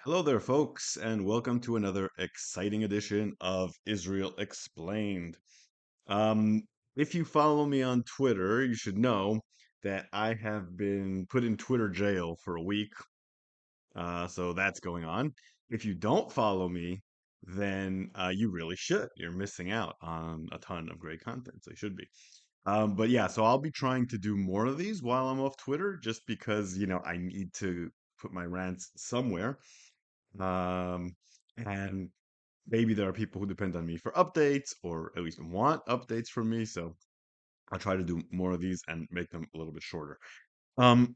Hello there, folks, and welcome to another exciting edition of Israel Explained. Um, if you follow me on Twitter, you should know that I have been put in Twitter jail for a week, so that's going on. If you don't follow me, then you really should. You're missing out on a ton of great content, so you should be. But yeah, so I'll be trying to do more of these while I'm off Twitter, just because, I need to put my rants somewhere. Um, and maybe there are people who depend on me for updates or at least want updates from me. So I'll try to do more of these and make them a little bit shorter. Um,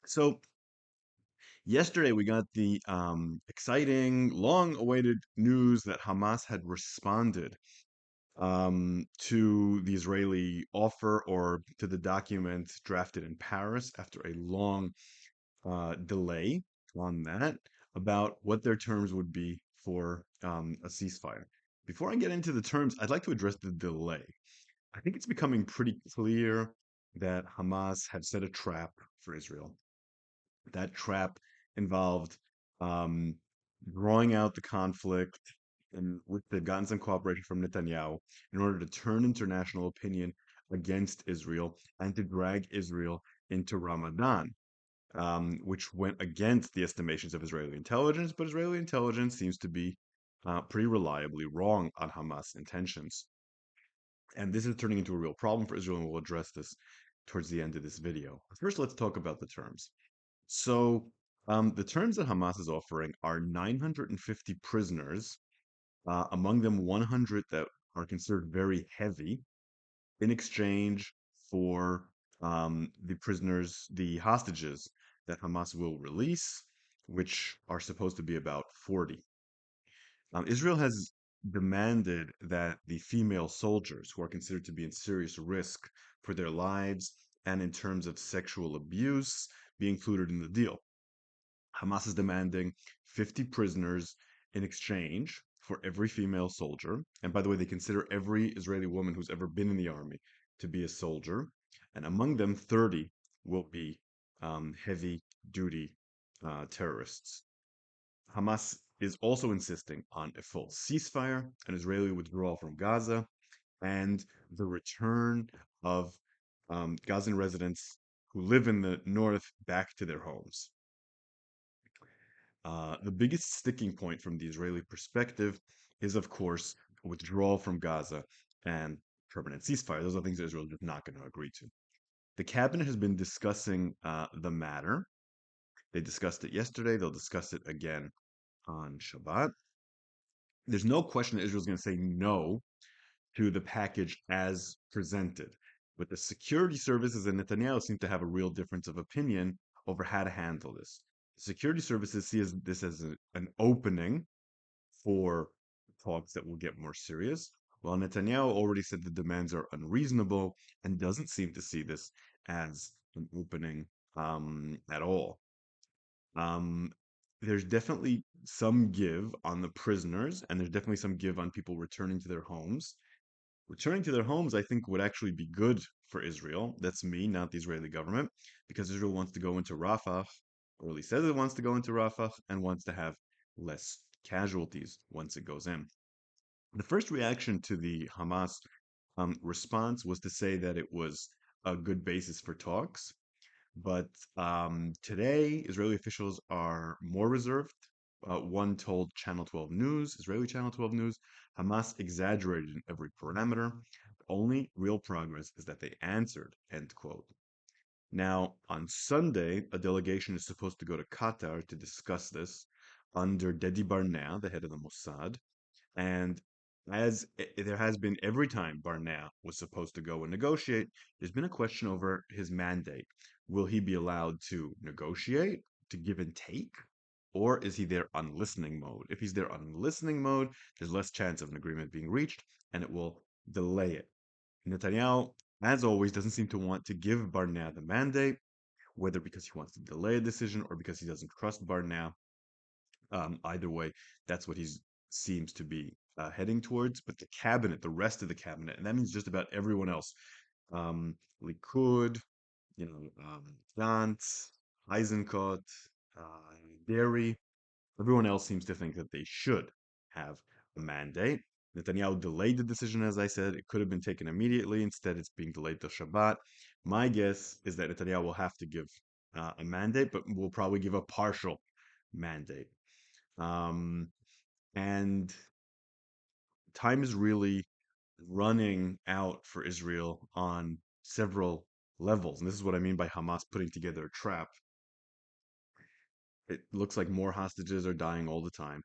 so yesterday we got the exciting, long-awaited news that Hamas had responded to the Israeli offer or to the document drafted in Paris after a long delay on that about what their terms would be for a ceasefire. Before I get into the terms, I'd like to address the delay. I think it's becoming pretty clear that Hamas have set a trap for Israel. That trap involved um, drawing out the conflict and with they've gotten some cooperation from Netanyahu in order to turn international opinion against Israel and to drag Israel into Ramadan, which went against the estimations of Israeli intelligence, but Israeli intelligence seems to be pretty reliably wrong on Hamas intentions. And this is turning into a real problem for Israel, and we'll address this towards the end of this video. First, let's talk about the terms. So, the terms that Hamas is offering are 950 prisoners, among them 100 that are considered very heavy, in exchange for the hostages that Hamas will release, which are supposed to be about 40. Israel has demanded that the female soldiers, who are considered to be in serious risk for their lives and in terms of sexual abuse, be included in the deal. Hamas is demanding 50 prisoners in exchange for every female soldier. And by the way, they consider every Israeli woman who's ever been in the army to be a soldier. And among them, 30 will be heavy duty terrorists. Hamas is also insisting on a full ceasefire, an Israeli withdrawal from Gaza, and the return of Gazan residents who live in the north back to their homes. The biggest sticking point from the Israeli perspective is, of course, withdrawal from Gaza and permanent ceasefire. Those are things that Israel is not going to agree to. The cabinet has been discussing the matter. They discussed it yesterday. They'll discuss it again on Shabbat. There's no question that Israel is going to say no to the package as presented. But the security services and Netanyahu seem to have a real difference of opinion over how to handle this. The security services see this as an opening for talks that will get more serious, while Netanyahu already said the demands are unreasonable and doesn't seem to see this as an opening at all. Um, there's definitely some give on the prisoners, and there's definitely some give on people returning to their homes. Returning to their homes, I think, would actually be good for Israel. That's me, not the Israeli government, because Israel wants to go into Rafah, or at least says it wants to go into Rafah, and wants to have less casualties once it goes in. The first reaction to the Hamas response was to say that it was a good basis for talks. But today, Israeli officials are more reserved. One told Channel 12 News, Israeli Channel 12 News, Hamas exaggerated in every parameter. The only real progress is that they answered, end quote. Now, on Sunday, a delegation is supposed to go to Qatar to discuss this under Dedi Barnea, the head of the Mossad. And as there has been every time Barnea was supposed to go and negotiate, there's been a question over his mandate. Will he be allowed to negotiate, to give and take, or is he there on listening mode? If he's there on listening mode, there's less chance of an agreement being reached, and it will delay it. Netanyahu, as always, doesn't seem to want to give Barnea the mandate, whether because he wants to delay a decision or because he doesn't trust Barnea. Either way, that's what he seems to be heading towards. But the cabinet, the rest of the cabinet, and that means just about everyone else, Likud, Gantz, Eisenkot, Derry, Everyone else seems to think that they should have a mandate. Netanyahu delayed the decision, as I said. It could have been taken immediately. Instead, it's being delayed till Shabbat. My guess is that Netanyahu will have to give a mandate, but will probably give a partial mandate. Um, and time is really running out for Israel on several levels. And this is what I mean by Hamas putting together a trap. It looks like more hostages are dying all the time.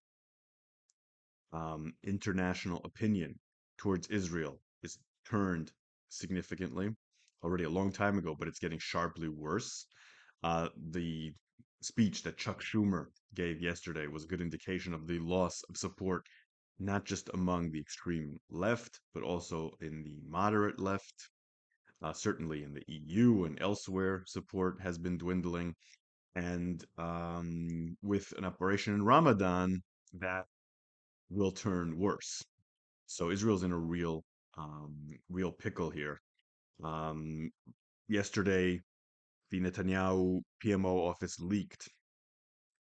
International opinion towards Israel is turned significantly already a long time ago, but it's getting sharply worse. The speech that Chuck Schumer gave yesterday was a good indication of the loss of support, not just among the extreme left, but also in the moderate left. Certainly in the EU and elsewhere, support has been dwindling. And with an operation in Ramadan, that will turn worse. So Israel's in a real pickle here. Um, Yesterday, the Netanyahu PMO office leaked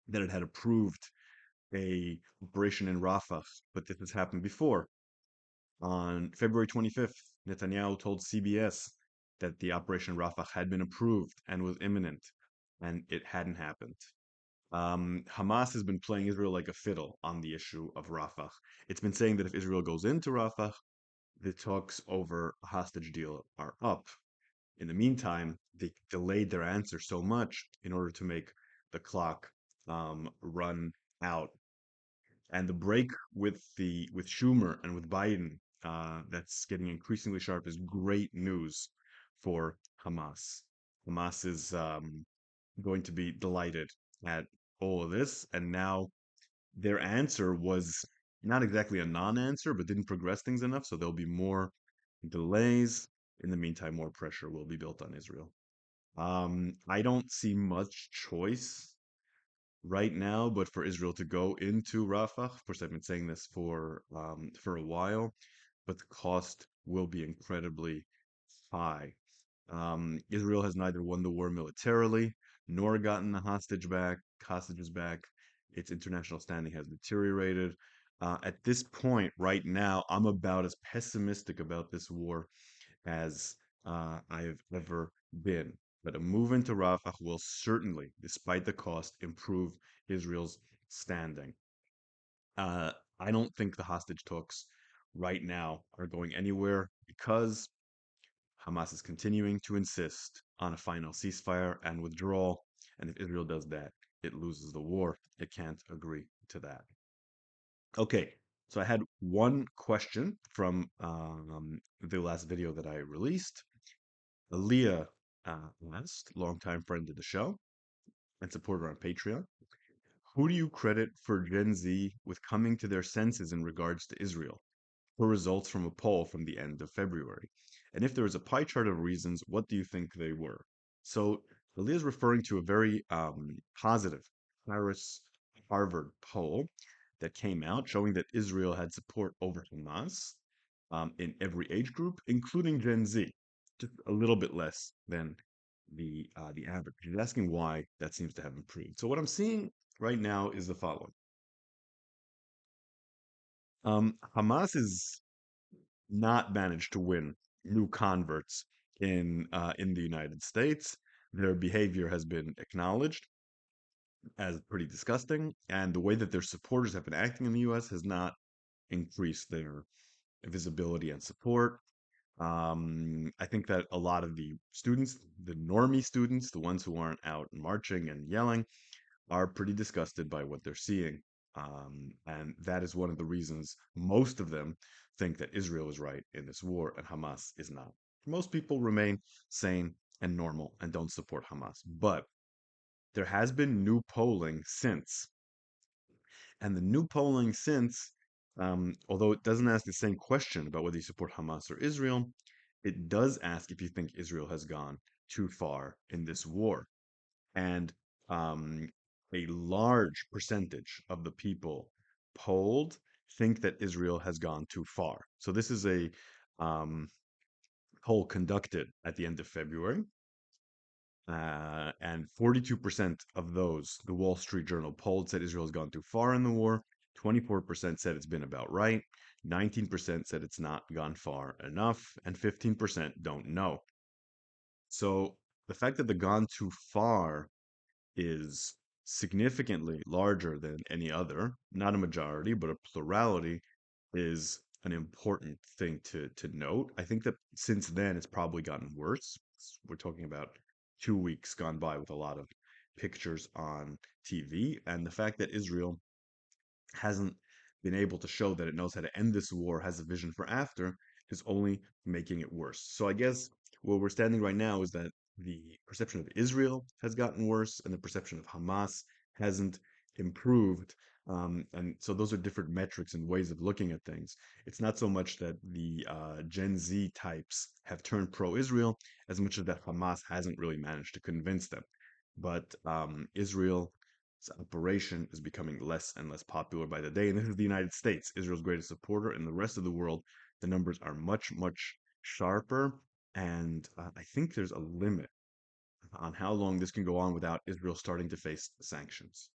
that it had approved a operation in Rafah, but this has happened before. On February 25th, Netanyahu told CBS that the operation in Rafah had been approved and was imminent, and it hadn't happened. Hamas has been playing Israel like a fiddle on the issue of Rafah. It's been saying that if Israel goes into Rafah, the talks over a hostage deal are up. In the meantime, they delayed their answer so much in order to make the clock run out. And the break with Schumer and with Biden that's getting increasingly sharp is great news for Hamas. Hamas is going to be delighted at all of this, and now their answer was not exactly a non-answer, but didn't progress things enough, so there'll be more delays. In the meantime, more pressure will be built on Israel. I don't see much choice right now, but for Israel to go into Rafah. Of course, I've been saying this for a while, but the cost will be incredibly high. Israel has neither won the war militarily nor gotten the hostages back. Its international standing has deteriorated. At this point, right now, I'm about as pessimistic about this war as I have ever been. But a move into Rafah will certainly, despite the cost, improve Israel's standing. Uh, I don't think the hostage talks right now are going anywhere because Hamas is continuing to insist on a final ceasefire and withdrawal. And if Israel does that, it loses the war. It can't agree to that. Okay, so I had one question from the last video that I released. Aaliyah asked, longtime friend of the show and supporter on Patreon, who do you credit for Gen Z with coming to their senses in regards to Israel? For results from a poll from the end of February. And if there was a pie chart of reasons, what do you think they were? So Aaliyah is referring to a very positive Harris Harvard poll that came out showing that Israel had support over Hamas in every age group, including Gen Z, just a little bit less than the average. She's asking why that seems to have improved. So what I'm seeing right now is the following. Hamas is not managed to win new converts in the United States. Their behavior has been acknowledged as pretty disgusting, and the way that their supporters have been acting in the U.S. has not increased their visibility and support. I think that a lot of the students, the normie students, the ones who aren't out marching and yelling, are pretty disgusted by what they're seeing. And that is one of the reasons most of them think that Israel is right in this war and Hamas is not. Most people remain sane and normal and don't support Hamas. But there has been new polling since. And the new polling since, although it doesn't ask the same question about whether you support Hamas or Israel, it does ask if you think Israel has gone too far in this war. And um, a large percentage of the people polled think that Israel has gone too far. So this is a um, poll conducted at the end of February, And 42% of those, the Wall Street Journal polled, said Israel has gone too far in the war. 24% said it's been about right. 19% said it's not gone far enough. And 15% don't know. So the fact that the gone too far is significantly larger than any other, not a majority, but a plurality, is an important thing to note. I think that since then it's probably gotten worse. We're talking about 2 weeks gone by with a lot of pictures on TV, and the fact that Israel hasn't been able to show that it knows how to end this war, has a vision for after, is only making it worse. So I guess where we're standing right now is that the perception of Israel has gotten worse and the perception of Hamas hasn't improved. And so those are different metrics and ways of looking at things. It's not so much that the Gen Z types have turned pro-Israel as much as that Hamas hasn't really managed to convince them. But Israel operation is becoming less and less popular by the day. And this is the United States, Israel's greatest supporter. In the rest of the world, the numbers are much, much sharper. And I think there's a limit on how long this can go on without Israel starting to face sanctions.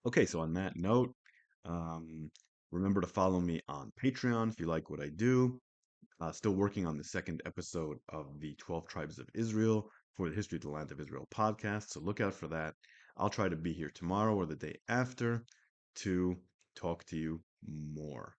Okay, so on that note, um, remember to follow me on Patreon if you like what I do. Still working on the second episode of the 12 Tribes of Israel for the History of the Land of Israel podcast. So look out for that. I'll try to be here tomorrow or the day after to talk to you more.